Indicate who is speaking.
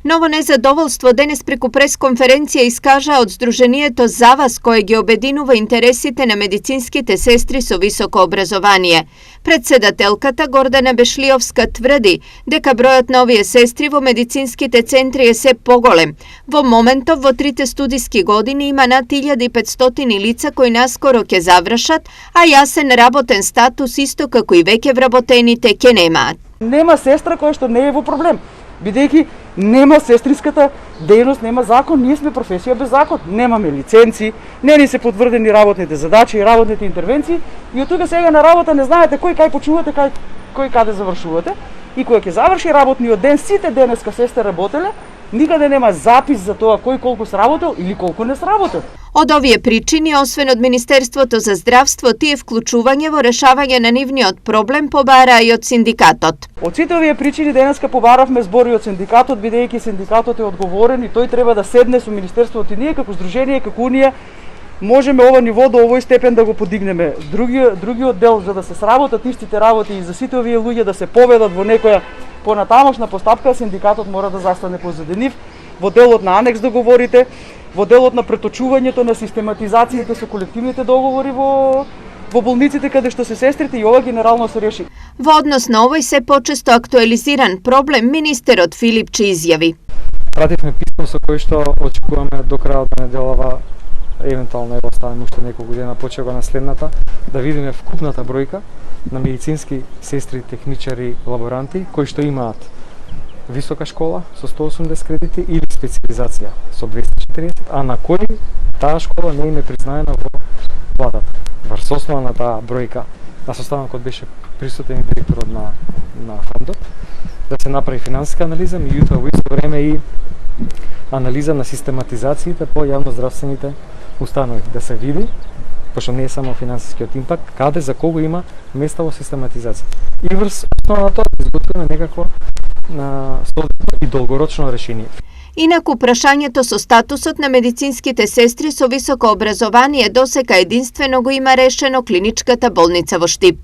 Speaker 1: Ново незадоволство денес преку пресконференција искажа од Здруженијето за вас кое ги обединува интересите на медицинските сестри со високо образование. Председателката Гордана Бешлиовска тврди дека бројот на овие сестри во медицинските центри е се поголем. Во моментов во трите студиски години има над 1500 лица кои наскоро ќе завршат, а јасен работен статус исто како и веќе вработените ќе немаат.
Speaker 2: Нема сестра која што не е во проблем, бидејќи нема сестринската дејност, нема закон, ние сме професија без закон, немаме лиценци, не ни се потврдени работните задачи и работните интервенции и од тука сега на работа не знаете кој кај почнувате, кој каде завршувате и кој ќе заврши работниот ден, сите денеска сестри работеле, никаде нема запис за тоа кој колку сработел или колку не сработел.
Speaker 1: Од овие причини, освен од Министерството за здравство, тие вклучување во решавање на нивниот проблем побара и од синдикатот.
Speaker 2: Од сите овие причини денеска побаравме збори од синдикатот, бидејќи синдикатот е одговорен и тој треба да седне со Министерството и ние како здружение, како Унија, можеме ова ниво до овој степен да го подигнеме. Другиот дел за да се сработат истите работи и за сите овие луѓе да се поведат во некоја понатамошна постапка, синдикатот мора да застане позади нив во делот на анекс договорите, во делот на преточувањето на систематизациите со колективните договори во болниците каде што се сестрите и ова генерално се реши.
Speaker 1: Во однос на овој се почесто актуализиран проблем, министерот Филипче изјави.
Speaker 3: Пративме писмо со кој што очекуваме до крајот на неделава, евентуално ево оставаме уште неколку дена почега на следната, да видиме вкупната бројка на медицински сестри, техничари, лаборанти кои што имаат висока школа со 180 кредити или специализација со 240, а на кои таа школа не им е признаена во платата. Врз основа на таа бројка, на состанокот беше присутен и директорот на фондот, да се направи финансиска анализа, меѓутоа во исто време и анализа на систематизациите по јавноздравствените установи, да се види, пошто не е само финансискиот импакт, каде за кого има места во систематизација. И врз основа на тоа изготвиме некакво солидно и долгорочно решение.
Speaker 1: Инаку прашањето со статусот на медицинските сестри со високо образование досека единствено го има решено клиничката болница во Штип.